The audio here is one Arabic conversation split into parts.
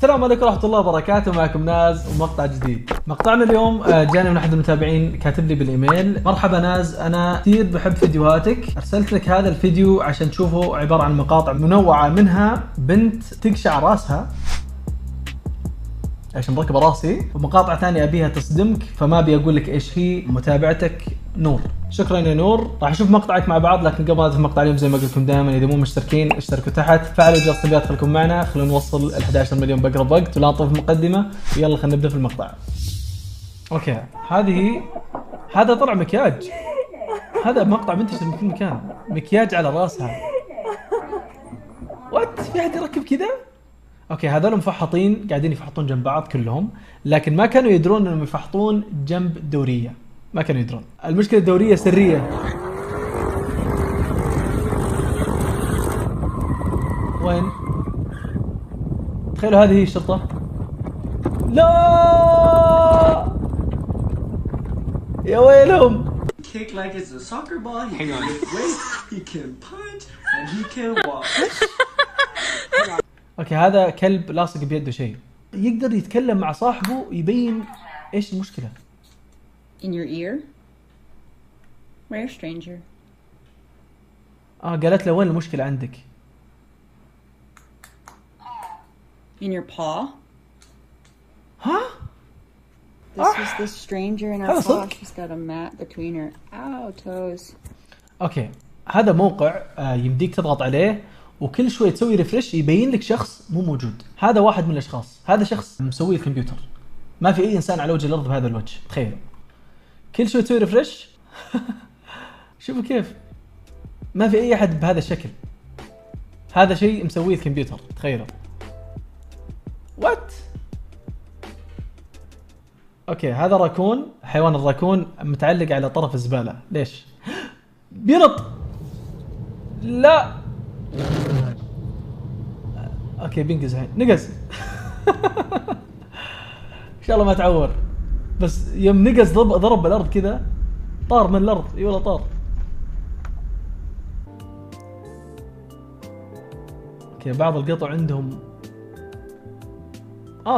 السلام عليكم ورحمة الله وبركاته، معكم ناز ومقطع جديد. مقطعنا اليوم جاني من أحد المتابعين كاتب لي بالإيميل: مرحبا ناز، أنا كثير بحب فيديوهاتك، أرسلت لك هذا الفيديو عشان تشوفه عبارة عن مقاطع منوعة، منها بنت تقشع راسها عشان مركبة راسي، ومقاطع ثانية أبيها تصدمك، فما أبي أقول لك إيش هي. متابعتك نور. شكرا يا نور. راح نشوف مقطعك مع بعض، لكن قبل هذا المقطع اليوم زي ما قلت لكم دائما، إذا مو مشتركين اشتركوا تحت، فعلوا جرس التنبيهات، خليكم معنا، خلونا نوصل ال 11 مليون بقرب وقت، ولا نطوف مقدمة، ويلا خلينا نبدأ في المقطع. أوكي، هذا طلع مكياج. هذا مقطع منتشر من كل مكان، مكياج على راسها. وات، في أحد يركب كذا؟ اوكي، هذول مفحطين قاعدين يفحطون جنب بعض كلهم، لكن ما كانوا يدرون انهم يفحطون جنب الدورية، ما كانوا يدرون. المشكلة الدورية سرية. وين؟ تخيلوا هذه هي الشرطة. لا يا ويلهم. Kick like it's a soccer ball. He can lift weights, he can punch, and he can walk. اوكي، هذا كلب لاصق بيده شيء، يقدر يتكلم مع صاحبه، يبين ايش المشكلة. In your ear? Rare stranger. قالت له وين المشكلة عندك؟ In your paw? ها؟ This was this stranger in هذا our paw. صدق؟ She's got a mat between her toes. اوكي، هذا موقع يمديك تضغط عليه وكل شوي تسوي ريفرش يبين لك شخص مو موجود. هذا واحد من الاشخاص، هذا شخص مسوي الكمبيوتر، ما في اي انسان على وجه الارض بهذا الوجه. تخيلوا كل شوي تسوي ريفرش. شوفوا كيف ما في اي احد بهذا الشكل. هذا شيء مسويه الكمبيوتر، تخيلوا. وات. اوكي، هذا راكون، حيوان الراكون متعلق على طرف الزبالة. ليش؟ بينط. لا. اوكي، بينقز الحين، نقز. ان شاء الله ما تعور، بس يوم نقز ضرب بالارض كذا، طار من الارض. اي والله طار. اوكي، بعض القطع عندهم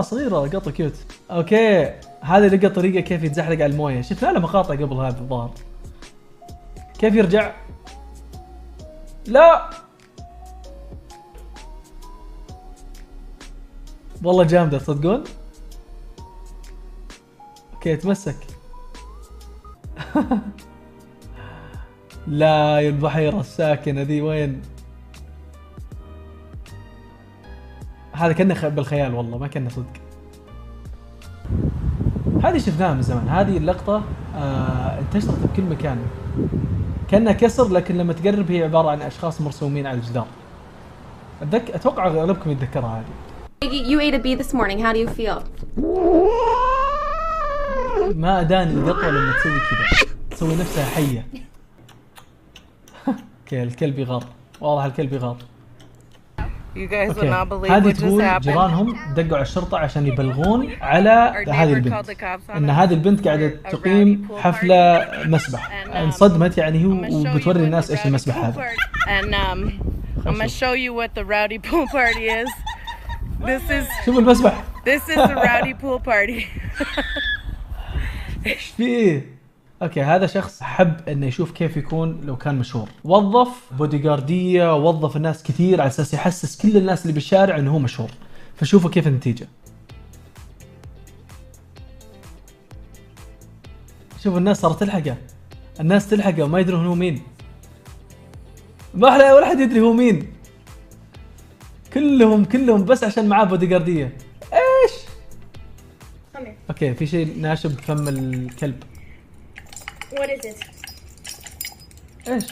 صغيرة، قطة كيوت. اوكي، هذا لقى طريقة كيف يتزحلق على المويه، شفنا له مقاطع قبل هذا الظاهر. كيف يرجع؟ لا والله جامدة، تصدقون؟ اوكي، تمسك. لا يا البحيرة الساكنة ذي وين؟ هذا كأنه بالخيال، والله ما كأنه صدق. هذه شفناها من زمان، هذه اللقطة انتشرت بكل مكان، كأنها كسر، لكن لما تقرب هي عبارة عن أشخاص مرسومين على الجدار. أتوقع أغلبكم يتذكرها هذه. You ate a bee this morning. How do you feel? ما أداني القطوة لما تسوي كذا، تسوي نفسها حية. اوكي، الكلب يغار، واضح الكلب يغار. اوكي، هذه تقول جيرانهم دقوا على الشرطة عشان يبلغون على هذه البنت، ان هذه البنت قاعدة تقيم حفلة مسبح. انصدمت يعني هي، وبتوري الناس ايش المسبح هذا. I'm gonna show you what the rowdy pool party is. شوفوا المسبح. This is the rowdy pool party. ايش فيه؟ اوكي، هذا شخص حب انه يشوف كيف يكون لو كان مشهور، وظف بوديغاردية، وظف الناس كثير على اساس يحسس كل الناس اللي بالشارع انه هو مشهور. فشوفوا كيف النتيجة. شوفوا الناس صارت تلحقه، الناس تلحقه وما يدرون هو مين. ما احلى ولا حد يدري هو مين، كلهم بس عشان معاه بوديغاردية. ايش؟ اوكي، في شيء ناشب بفم الكلب. What is it? ايش؟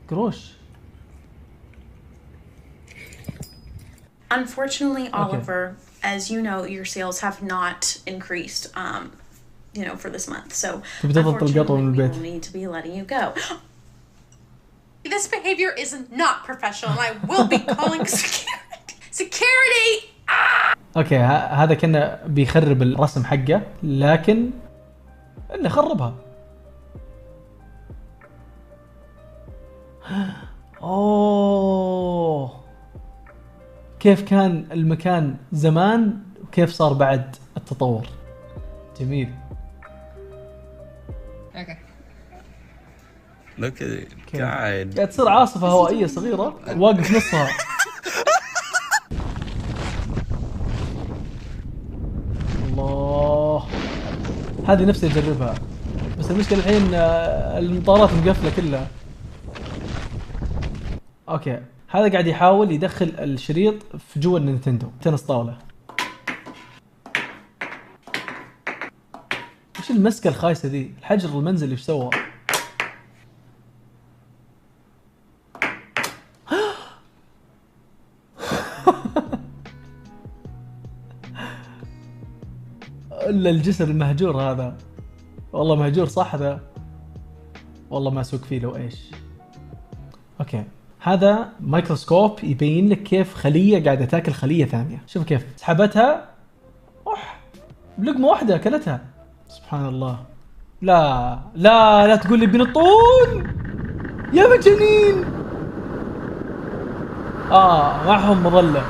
قروش. Unfortunately, Oliver, as you know, your sales have not increased, for this month. So, unfortunately, we will need to be letting you go. This behavior is not professional, and I will be calling security. اوكي، هذا كنا بيخرب الرسم حقه، لكن اللي خربها. اوه، كيف كان المكان زمان وكيف صار بعد التطور. جميل. Okay. Look at it. God. قاعد تصير عاصفة هوائية صغيرة واقف نصها. الله، هذه نفسي اجربها، بس المشكلة الحين المطارات مقفلة كلها. اوكي، هذا قاعد يحاول يدخل الشريط في جوا النينتندو تنس طاولة. وش المسكة الخايسة ذي؟ الحجر المنزلي ايش سوى؟ الا الجسر المهجور هذا، والله مهجور صح ذا، والله ما اسوق فيه لو ايش. اوكي، هذا مايكروسكوب يبين لك كيف خلية قاعدة تاكل خلية ثانية. شوف كيف سحبتها بلقمة واحدة اكلتها. سبحان الله. لا لا لا تقول لي بينطون يا مجانين. معهم مظلة.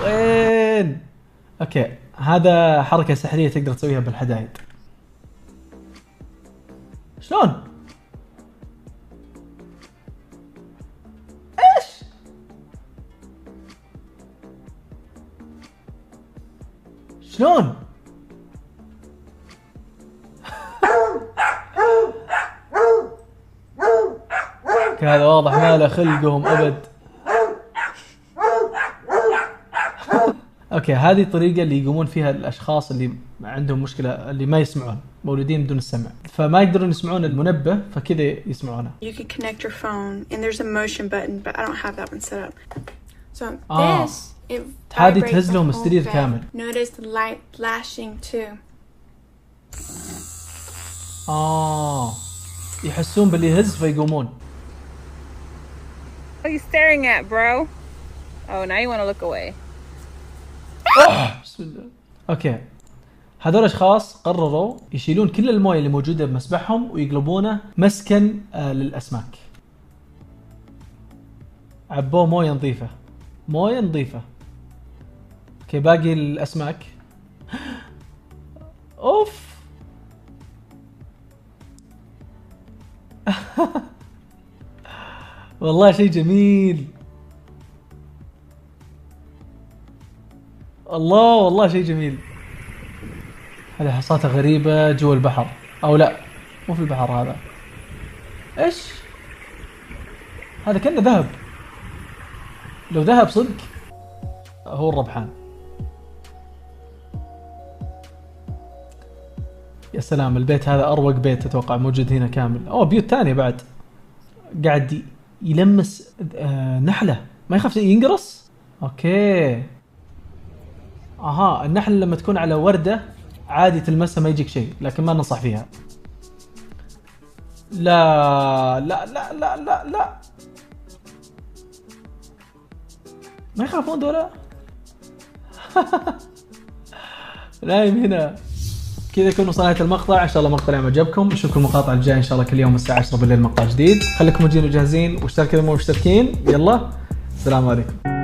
وين؟ اوكي، هذا حركة سحرية تقدر تسويها بالحدايد. شلون؟ ايش؟ شلون؟ هذا واضح ما له خلقهم ابد. اوكي، هذه الطريقة اللي يقومون فيها الاشخاص اللي عندهم مشكلة، اللي ما يسمعون، مولودين بدون السمع، فما يقدرون يسمعون المنبه، فكذا يسمعونه. You can connect your phone and there's a motion button, but I don't have that one set up. So this it هذه تهز لهم السرير كامل. Notice the light flashing too. يحسون باللي يهز فيقومون. What are you staring at, bro? Oh, now you want to look away. بسم الله. اوكي، هذول اشخاص قرروا يشيلون كل المويه اللي موجوده بمسبحهم ويقلبونه مسكن للاسماك. عبوه مويه نظيفه، مويه نظيفه. اوكي، باقي الاسماك. اوف. والله شيء جميل. الله والله شيء جميل. هذه حصاتها غريبة جوا البحر، أو لا مو في البحر هذا. إيش؟ هذا كأنه ذهب. لو ذهب صدق هو الربحان. يا سلام، البيت هذا أروق بيت أتوقع موجود هنا كامل. بيوت ثانية بعد. قاعد يلمس نحلة، ما يخاف ينقرص. أوكي. النحل لما تكون على وردة عادي تلمسها ما يجيك شيء، لكن ما ننصح فيها. لا لا لا لا لا لا، ما يخافون دولا. نايم هنا. كذا يكون وصلنا المقطع. ان شاء الله مقطع عجبكم. نشوفكم المقاطع الجايه ان شاء الله كل يوم الساعه 10 بالليل مقطع جديد. خليكم موجودين وجاهزين، واشتركوا اذا مو مشتركين. يلا، السلام عليكم.